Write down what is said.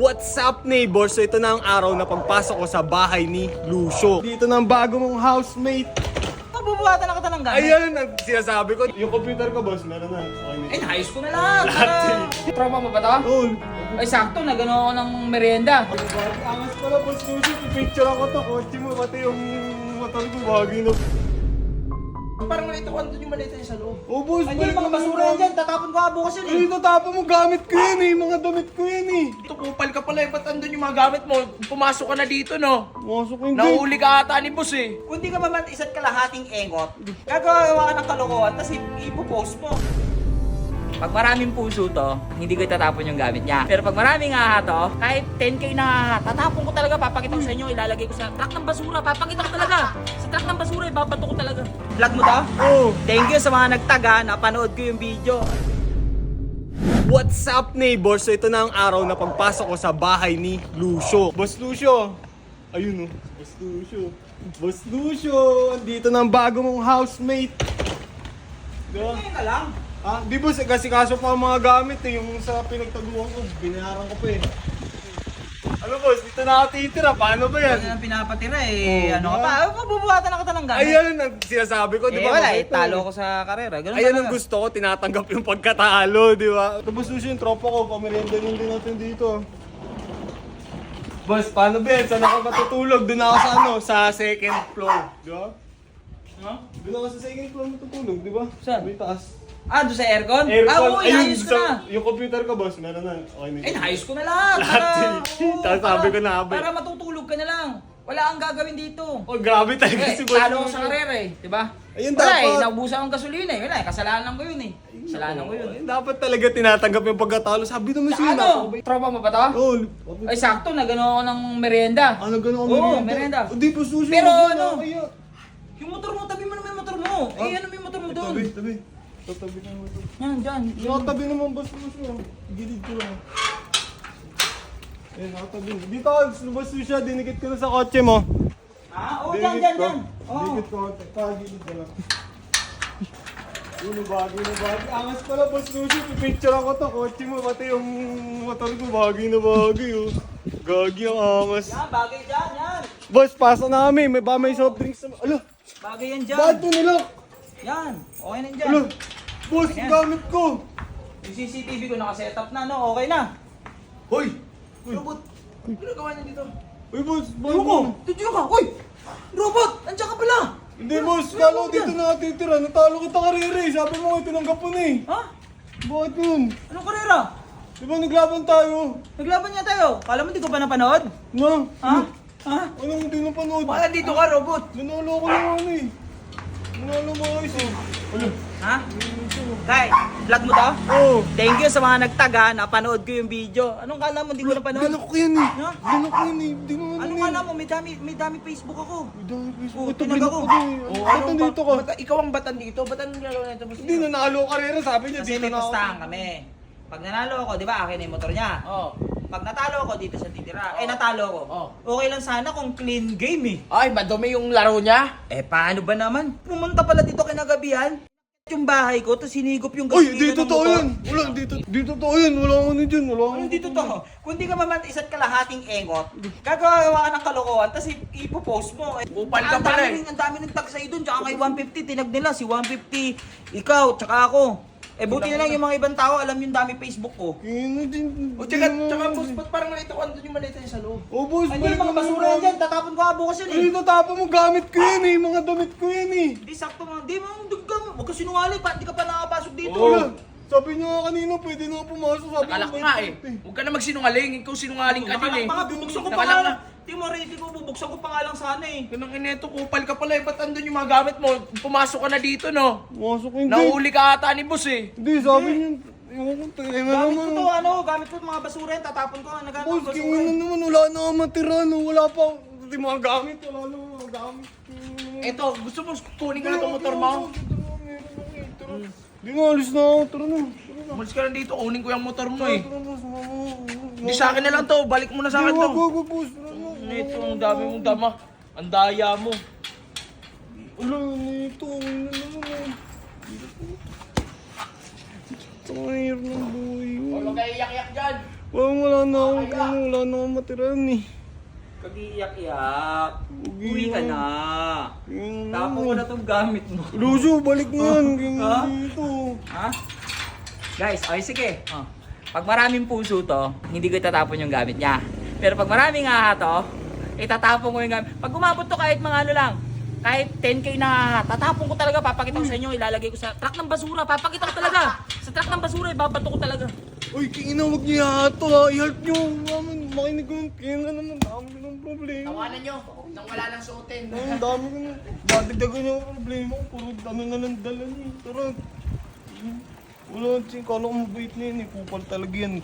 What's up, neighbors? So ito na ang araw na pagpasok ko sa bahay ni Lucio. Dito na ang bago mong housemate. Bubuhatan na kita ng gamit. Ayun ang sinasabi ko. Yung computer ko, boss, meron na. Okay, Ay, ayos ko na lang. Trauma mo ba to? oh, Ay, sakto. Nagano ako ng merienda. angas pala, boss Lucio. Pipicture ako to. Kotse mo, pati yung motor ko. Bagay na. Parang malito ko andun yung malita niya sa loob. Oh, boss, Ay, hindi, mga basura yan dyan. Tatapon ko nga bukas yun eh. Ay, natapon mo. Gamit ko yan eh. Mga damit ko yan eh. Ito, kupal ka pala eh. Ba't andun yung mga gamit mo? Pumasok ka na dito, no? Masok ko yung Nahuli ka ata ni boss eh. Kung di ka maman isa't kalahating engot, gagawa ka ng kalokohan, tapos ipopost mo. Pag maraming puso to, hindi ko itatapon yung gamit niya. Pero pag maraming aha to, kahit 10k na tatapon ko talaga, papakita ko sa inyo, ilalagay ko sa truck ng basura, papakita ko talaga. Sa truck ng basura, ibabato ko talaga. Vlog mo to? Oh. Thank you sa mga nagtaga, napanood ko yung video. What's up, neighbors? So ito na ang araw na pagpasok ko sa bahay ni Lucio. Boss Lucio. Ayun oh. Boss Lucio. Boss Lucio. Andito na ang bago mong housemate. Diba? Ngayon ka lang. Ah, di boss, kasi kaso pa ang mga gamit eh. Yung sa pinagtaguan ko, binayaran ko pa eh. Ano boss, dito na ako titira. Paano ba yan? Ano ang pinapatira eh, Oh, ano ka diba? pa? Mabubuhatan na kita ng gamit. Ayun ang sinasabi ko, di ba? wala mabait eh, talo eh. ko sa karera. Ganun Ayan talaga. ang gusto ko, tinatanggap yung pagkatalo, di ba? Tapos Lucio, yung tropa ko, pamerienda din natin dito. Boss, paano ba yan? Saan ako matutulog? Doon ako sa ano, sa second floor, di ba? Huh? Doon ako sa second floor matutulog, di ba? Saan? May taas. Ah, doon sa aircon? Aircon, Ah, oo, ayun, inayos ko na. yung computer ko, boss, meron na. Okay na. Ay, naayos ko na lang. Lahat, oo, tapos sabi ko na, abay. Para matutulog ka na lang. Wala kang gagawin dito. Oh, grabe talaga Eh, si boss. talo ko sa karera eh, di ba? Ayun, Wala dapat. eh, naubusan akong gasolina eh. Wala eh, kasalanan ko yun eh. Kasalanan ko yun. Ayun, dapat talaga tinatanggap yung pagkatalo. Sabi naman sila. Ano? Trauma mo ba to? Oh, Ay, sakto. Nagano ako ng merienda. ano gano'n Oo, merienda. Hindi po sushi. Pero wag mo ano? na kaya. Yung motor mo, tabi mo naman yung motor mo. Eh, ano mo yung motor mo doon? Tabi, tabi. Tatabi ka naman ito. Yan, dyan. Nakatabi naman boss sushi. Gilid ko lang. Eh, nakatabi. Dito ka, boss sushi. Dinikit ko na sa kotse mo. Ah, oo, dyan, dyan, dyan. Oo. Dinikit ko. Kagilid ka lang. Uno bagay na bagay. Angas pala boss sushi. Pipicture ako to. Kotse mo. Pati yung motor ko bagay na bagay oh. Gagi ang angas. Yan, bagay dyan, yan. Boss, pasa na kami. May soft drinks na. Alo, Bagay yan dyan. bakit ito nilak? Yan, okay na dyan. Alo, boss, yung gamit ko. Yung CCTV ko nakaset up na, no? Okay na. Hoy! Robot, ano gawa niya dito? Uy, boss, Ano ko? Dito ka! Uy! Robot! Andiyan ka pala! Hindi, boss, kala ko dito nakatitira. Natalo kita karere eh. Sabi mo nga, tinanggap mo na eh. Ha? Bakit yun? Anong karera? Di ba naglaban tayo? Naglaban niya tayo. Kala mo di ko pa napanood? Na? Ha? Ha? Anong hindi napanood? Baka dito ka, robot. Nanalo ko naman eh. Nanalo mo ayos eh. Ano? Ha? Kay, vlog mo to? Oo. Thank you sa mga nagtaga, napanood ko yung video. Anong kala mo di ko napanood? Ganok ko yan eh. Ha? Ganok ko yan eh. Di naman Anong eh. kala mo? May dami Facebook ako. May dami Facebook. Oo, Ito tinag ganok ako. ko din eh. Oo, Ba't nandito ka? Ikaw ang batan dito? Ba't anong laro na ito? Hindi, nanalo karera. Sabi niya, Kasi dito may na ako. pustahan kami. Pag nanalo ako, di ba, akin na yung motor niya. Oo. Pag natalo ako, dito sa titira. Eh, natalo ako. Oh. Okay lang sana kung clean game eh. Ay, madumi yung laro niya. Eh, paano ba naman? Pumunta pala dito kinagabihan. Yung bahay ko, tapos sinigop yung Uy, gasolina di ng totoo motor. yan. Wala, di totoo yan. Wala akong ano dyan. Wala akong Ano dito to? Kung di ka maman isa't kalahating engot, gagawa ka ng kalokohan, tapos ipopost mo. Eh, Kupal ka pala eh. Ang dami rin tag sa'yo dun, tsaka kay 150, tinag nila, si 150, ikaw, tsaka ako. Eh, buti na lang yung mga ibang tao, alam yung dami Facebook ko. Kino din. O, tsaka boss, ba't parang nakita ko andun yung malita niya sa loob? Oh, boss, Ay, balik mga mo basura yan dyan, tatapon ko nga bukas yun eh. Ay, natapon mo. Gamit ko yan eh. Mga damit ko yan eh. Di sakto mga, di mo, huwag ka sinungaling, di ka pa nakapasok dito. Wala. Sabi niya nga kanina, pwede na ako pumasok. Sabi Nakalak ko, nga eh. Huwag ka na magsinungaling. Ikaw sinungaling ka din eh. Baka bubuksan ko pa Nakalak nga na. lang. Di mo ready ko, bubuksan ko pa nga lang sana eh. Ganang ineto, kupal ka pala eh. Ba't andun yung mga gamit mo? Pumasok ka na dito, no? Pumasok hindi. Nahuli ka ata ni boss eh. Hindi, sabi niya. Ewan ko, tayo na Gamit ko naman. to, gamit ko mga basura yan, tatapon ko, nagano Boss, basura kingin na yan. naman. Wala na akong matira. No? Wala pa. Hindi mga gamit. Wala na mga gamit. Eto, gusto mo kunin ko na itong motor mo? Di na, alis na ako. Tara na. Tara na. Umalis ka na dito, kunin ko yung motor mo eh. Tara na, sumama mo. Di sa akin na lang to, balik mo na sa akin to. Wag, boss. Tara na. Ito, ang dami mong dama. Ang daya mo. Wala, nito. Ano naman. Ito ang hirap ng buhay mo. Huwag kayo iyak-iyak dyan. Wala na akong matiran eh. Kag-iiyak-iyak. Uwi ka na. Yung Tapon ko na tong gamit mo. Lucio, balik mo yan. Ha? Dito. Ha? Guys, okay sige. Pag maraming puso to, hindi ko itatapon yung gamit niya. Pero pag maraming haha to, itatapon ko yung gamit. Pag umabot to kahit mga ano lang, kahit 10k na haha, tatapon ko talaga. Papakita ko sa inyo, ilalagay ko sa truck ng basura. Papakita ko talaga. Sa truck ng basura, ibabato ko talaga. Uy, kina, wag niyo yato ha. I-help niyo. Makinig ko yung kina naman. Dami ko ng problema. Tawanan nyo, nang wala nang suotin. Ang dami ko na. Dadagdagan niyo ang problema ko. Puro ano na lang dala niyo. Tara. Wala, kala ko mabait na yun eh. Kupal talaga yan.